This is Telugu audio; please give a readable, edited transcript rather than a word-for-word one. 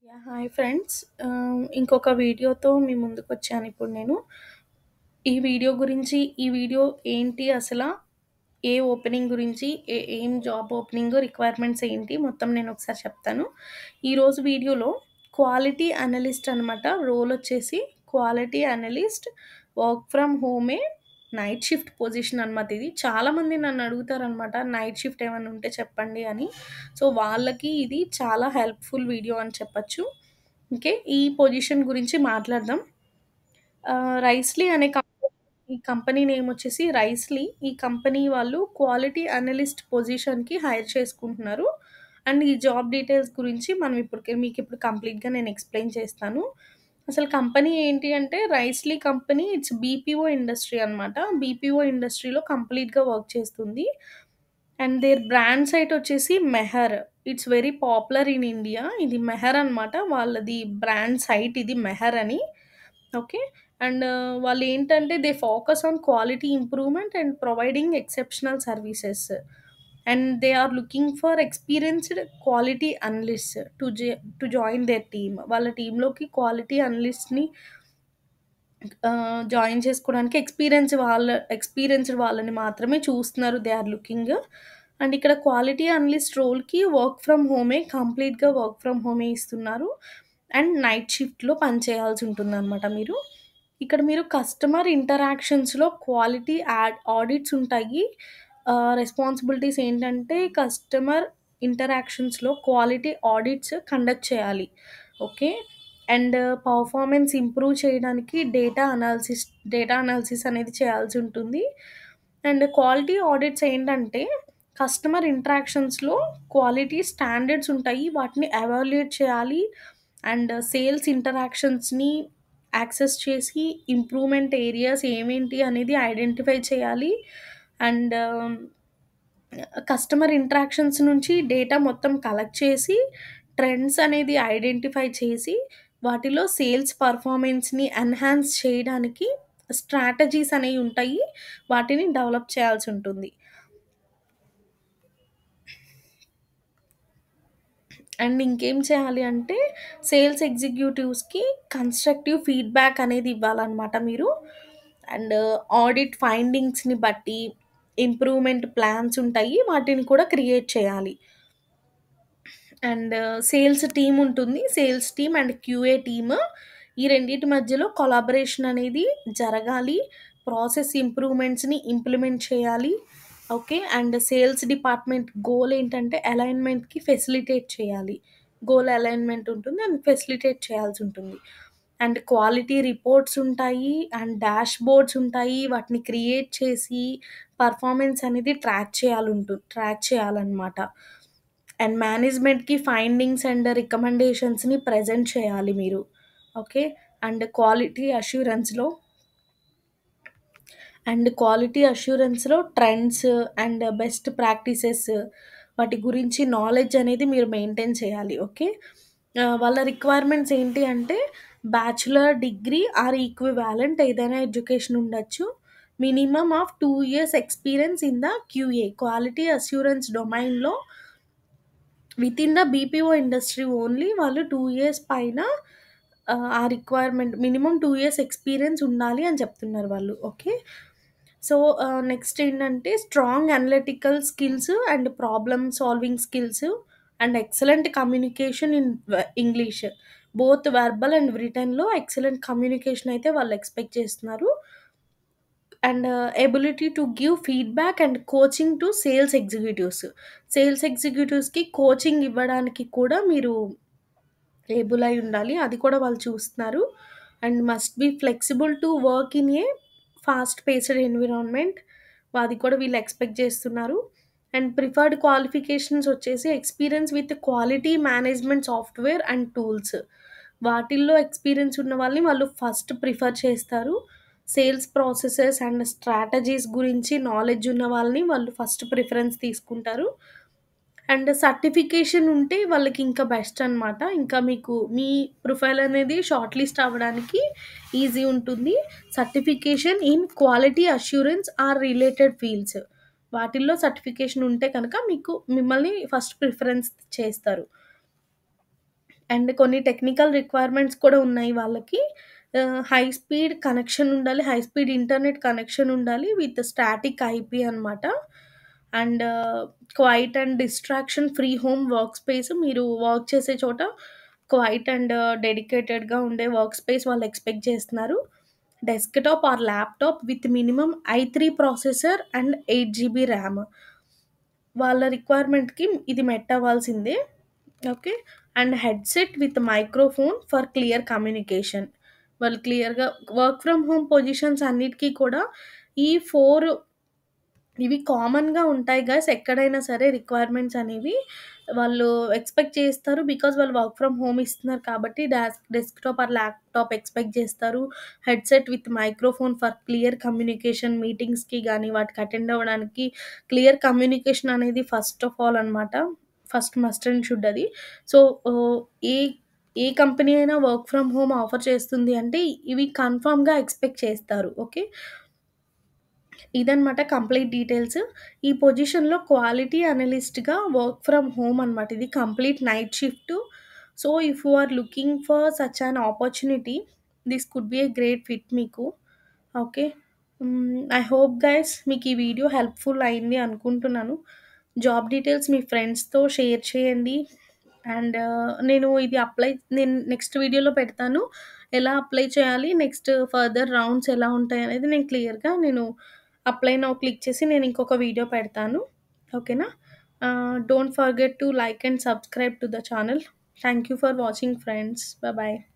Hi friends. ఇంకొక వీడియోతో మీ ముందుకొచ్చాను ఇప్పుడు నేను. ఈ వీడియో ఏంటి అసల? ఏ ఓపెనింగ్ గురించి, ఏం జాబ్ ఓపెనింగ్, రిక్వైర్మెంట్స్ ఏంటి మొత్తం నేనొకసారి చెప్తాను. ఈరోజు వీడియోలో క్వాలిటీ అనలిస్ట్ అనమాట. రోలొచ్చేసి క్వాలిటీ అనలిస్ట్, వర్క్ ఫ్రమ్ హోమే, నైట్ షిఫ్ట్ పొజిషన్ అనమాట ఇది. చాలామంది నన్నడుగుతారనమాట నైట్ షిఫ్ట్ ఏమన్నా ఉంటే చెప్పండి అని. సో, వాళ్ళకి ఇది చాలా హెల్ప్‌ఫుల్ వీడియో అని చెప్పచ్చు. ఓకే. ఈ పొజిషన్ గురించి మాట్లాడదాం. రైస్‌లీ అనే ఈ కంపెనీ నేమ్ వచ్చేసి రైస్‌లీ. ఈ కంపెనీ వాళ్ళు క్వాలిటీ అనలిస్ట్ పొజిషన్‌కి హైర్ చేసుకుంటున్నారు. అండ్ ఈ జాబ్ డీటెయిల్స్ గురించి మీకిప్పుడు కంప్లీట్‌గా నేను ఎక్స్‌ప్లెయిన్ చేస్తాను. అసలు కంపెనీ ఏంటి అంటే రైస్‌లీ కంపెనీ ఇట్స్ బీపీఓ ఇండస్ట్రీ అనమాట. బీపీఓ ఇండస్ట్రీలో కంప్లీట్‌గా వర్క్ చేస్తుంది. అండ్ దేర్ బ్రాండ్ సైట్ వచ్చేసి Meher. It's very popular in India. ఇది మెహర్ అనమాట. వాళ్ళది బ్రాండ్ సైట్ ఇది మెహర్ అని. ఓకే. అండ్ వాళ్ళేంటంటే they focus on quality improvement and providing exceptional services. And they are looking for experienced quality analysts to join their team. వాళ్ళ టీమ్‌లోకి క్వాలిటీ అనలిస్ట్‌ని జాయిన్ చేసుకోవడానికి ఎక్స్‌పీరియన్స్‌డ్ వాళ్ళని మాత్రమే చూస్తున్నారు. They are looking. అండ్ ఇక్కడ క్వాలిటీ అనలిస్ట్ రోల్‌కి కంప్లీట్‌గా వర్క్ ఫ్రమ్ హోమే ఇస్తున్నారు. అండ్ నైట్ షిఫ్ట్‌లో పని చేయాల్సుంటుందనమాట మీరు. ఇక్కడ మీరు కస్టమర్ ఇంటరాక్షన్స్‌లో క్వాలిటీ ఆడిట్స్ ఉంటాయి. రెస్పాన్సిబిలిటీస్ ఏంటంటే కస్టమర్ ఇంటరాక్షన్స్‌లో క్వాలిటీ ఆడిట్స్ కండక్ట్ చేయాలి. ఓకే. అండ్ పర్ఫార్మెన్స్ ఇంప్రూవ్ చేయడానికి డేటా అనాలిసిస్ అనేది చేయాల్సుంటుంది. అండ్ క్వాలిటీ ఆడిట్స్ ఏంటంటే, కస్టమర్ ఇంటరాక్షన్స్‌లో క్వాలిటీ స్టాండర్డ్స్ ఉంటాయి. వాటిని ఎవాల్యుయేట్ చేయాలి. అండ్ సేల్స్ ఇంటరాక్షన్స్‌ని యాక్సెస్ చేసి ఇంప్రూవ్‌మెంట్ ఏరియాస్ ఏమేంటి అనేది ఐడెంటిఫై చేయాలి. అండ్ కస్టమర్ ఇంటరాక్షన్స్ నుంచి డేటా మొత్తం కలెక్ట్ చేసి, ట్రెండ్స్ అనేది ఐడెంటిఫై చేసి, వాటిలో సేల్స్ పర్ఫార్మెన్స్‌ని ఎన్హాన్స్ చేయడానికి స్ట్రాటజీస్ అనేవి ఉంటాయి. వాటిని డెవలప్ చేయాల్సుంటుంది. అండ్ ఇంకేం చేయాలి అంటే, సేల్స్ ఎగ్జిక్యూటివ్స్‌కి కన్‌స్ట్రక్టివ్ ఫీడ్‌బ్యాక్ అనేది ఇవ్వాలనమాట మీరు. అండ్ ఆడిట్ ఫైండింగ్స్‌ని బట్టి ఇంప్రూవ్‌మెంట్ ప్లాన్స్ ఉంటాయి. వాటిని కూడా క్రియేట్ చేయాలి. అండ్ సేల్స్ టీమ్ ఉంటుంది. Sales team and QA team. ఈ రెండిటి మధ్యలో కొలాబరేషన్ అనేది జరగాలి. ప్రాసెస్ ఇంప్రూవ్‌మెంట్స్‌ని ఇంప్లిమెంట్ చేయాలి. Okay. And sales department goal ఏంటంటే అలైన్‌మెంట్‌కి ఫెసిలిటేట్ చేయాలి. గోల్ అలైన్‌మెంట్ ఉంటుంది. అండ్ ఫెసిలిటేట్ చేయాల్సుంటుంది. అండ్ క్వాలిటీ రిపోర్ట్స్ ఉంటాయి. అండ్ డాష్‌బోర్డ్స్ ఉంటాయి. వాటిని క్రియేట్ చేసి పర్ఫార్మెన్స్ అనేది ట్రాక్ చేయాలనమాట. అండ్ మేనేజ్‌మెంట్‌కి ఫైండింగ్స్ అండ్ రికమెండేషన్స్‌ని ప్రెజెంట్ చేయాలి మీరు. ఓకే. అండ్ క్వాలిటీ అష్యూరెన్స్‌లో ట్రెండ్స్ అండ్ బెస్ట్ ప్రాక్టీసెస్ వాటి గురించి నాలెడ్జ్ అనేది మీరు మెయింటైన్ చేయాలి. ఓకే. వాళ్ళ రిక్వైర్మెంట్స్ ఏంటి అంటే బ్యాచిలర్ డిగ్రీ ఆర్ ఈక్వివాలెంట్ ఏదైనా ఎడ్యుకేషన్ ఉండొచ్చు. Minimum of 2 years experience in the QA quality assurance డొమైన్‌లో within the BPO industry only వాళ్ళు 2 ఇయర్స్ పైన ఆ రిక్వైర్మెంట్ మినిమమ్ 2 ఇయర్స్ ఎక్స్‌పీరియన్స్ ఉండాలి అని చెప్తున్నారు వాళ్ళు. ఓకే. సో, నెక్స్ట్ ఏంటంటే strong analytical skills and problem solving skills and excellent communication in English. Both verbal and వ్రిటెన్‌లో ఎక్సలెంట్ కమ్యూనికేషన్ అయితే వాళ్ళు ఎక్స్‌పెక్ట్ చేస్తున్నారు. And ability to give feedback and coaching to sales executives. Sales ఎగ్జిక్యూటివ్స్‌కి కోచింగ్ ఇవ్వడానికి కూడా మీరు ఏబుల్ అయి ఉండాలి. అది కూడా వాళ్ళు చూస్తున్నారు. And must be flexible to work in a fast paced environment. అది కూడా వీళ్ళు ఎక్స్‌పెక్ట్ చేస్తున్నారు. అండ్ ప్రిఫర్డ్ క్వాలిఫికేషన్స్ వచ్చేసి experience with quality management software and tools. వాటిల్లో ఎక్స్‌పీరియన్స్ ఉన్న వాళ్ళని వాళ్ళు ఫస్ట్ ప్రిఫర్ చేస్తారు. సేల్స్ ప్రాసెసెస్ అండ్ స్ట్రాటజీస్ గురించి నాలెడ్జ్ ఉన్న వాళ్ళని వాళ్ళు ఫస్ట్ ప్రిఫరెన్స్ తీసుకుంటారు. అండ్ సర్టిఫికేషన్ ఉంటే వాళ్ళకి ఇంకా బెస్ట్ అనమాట. ఇంకా మీకు మీ ప్రొఫైల్ అనేది షార్ట్ లిస్ట్ అవ్వడానికి ఈజీ ఉంటుంది. Certification in quality assurance or related fields. వాటిల్లో సర్టిఫికేషన్ ఉంటే కనుక మిమ్మల్ని ఫస్ట్ ప్రిఫరెన్స్ చేస్తారు. అండ్ కొన్ని టెక్నికల్ రిక్వైర్మెంట్స్ కూడా ఉన్నాయి వాళ్ళకి. హై స్పీడ్ కనెక్షన్ ఉండాలి. హై స్పీడ్ ఇంటర్నెట్ కనెక్షన్ ఉండాలి విత్ స్టాటిక్ ఐపీ అనమాట. And quiet and distraction free home work space. మీరు వర్క్ చేసే చోట క్వైట్ అండ్ డెడికేటెడ్‌గా ఉండే వర్క్ స్పేస్ వాళ్ళు ఎక్స్‌పెక్ట్ చేస్తున్నారు. Desktop or laptop with minimum ఐ3 ప్రాసెసర్ అండ్ 8 జీబీ ర్యామ్. వాళ్ళ రిక్వైర్మెంట్‌కి ఇది మెట్ అవ్వాల్సిందే. Okay. And headset with microphone for clear communication. వాళ్ళు క్లియర్‌గా వర్క్ ఫ్రమ్ హోమ్ పొజిషన్స్ అన్నిటికి కూడా ఈ 4 ఇవి కామన్‌గా ఉంటాయి గైస్. ఎక్కడైనా సరే రిక్వైర్మెంట్స్ అనేవి వాళ్ళు ఎక్స్‌పెక్ట్ చేస్తారు. బికాజ్ వాళ్ళు వర్క్ ఫ్రమ్ హోమ్ ఇస్తున్నారు కాబట్టి డెస్క్‌టాప్ ఆర్ ల్యాప్‌టాప్ ఎక్స్‌పెక్ట్ చేస్తారు. Headset with microphone for clear communication మీటింగ్స్‌కి గానీ, వాటికి అటెండ్ అవ్వడానికి క్లియర్ కమ్యూనికేషన్ అనేది ఫస్ట్ ఆఫ్ ఆల్ అనమాట. ఫస్ట్ మస్ట్ అండ్ షుడ్ అది. సో, ఓహ్, ఏ ఏ కంపెనీ అయినా వర్క్ ఫ్రమ్ హోమ్ ఆఫర్ చేస్తుంది అంటే ఇవి కన్ఫర్మ్‌గా ఎక్స్‌పెక్ట్ చేస్తారు. ఓకే. ఇదనమాట కంప్లీట్ డీటెయిల్స్. ఈ పొజిషన్‌లో క్వాలిటీ అనలిస్ట్‌గా వర్క్ ఫ్రమ్ హోమ్ అనమాట. ఇది complete night shift. So, if you are looking for such an opportunity, this could be a great fit మీకు. ఓకే. ఐ హోప్ గైస్ మీకు ఈ వీడియో హెల్ప్‌ఫుల్ అయింది అనుకుంటున్నాను. జాబ్ డీటెయిల్స్ మీ ఫ్రెండ్స్‌తో షేర్ చేయండి. అండ్ నేను నెక్స్ట్ వీడియోలో పెడతాను. ఎలా అప్లై చేయాలి, నెక్స్ట్ ఫర్దర్ రౌండ్స్ ఎలా ఉంటాయనేది నేను క్లియర్‌గా అప్లై నౌ క్లిక్ చేసి నేను ఇంకొక వీడియో పెడతాను. ఓకేనా? Don't forget to like and subscribe to the channel. Thank you for watching friends. Bye.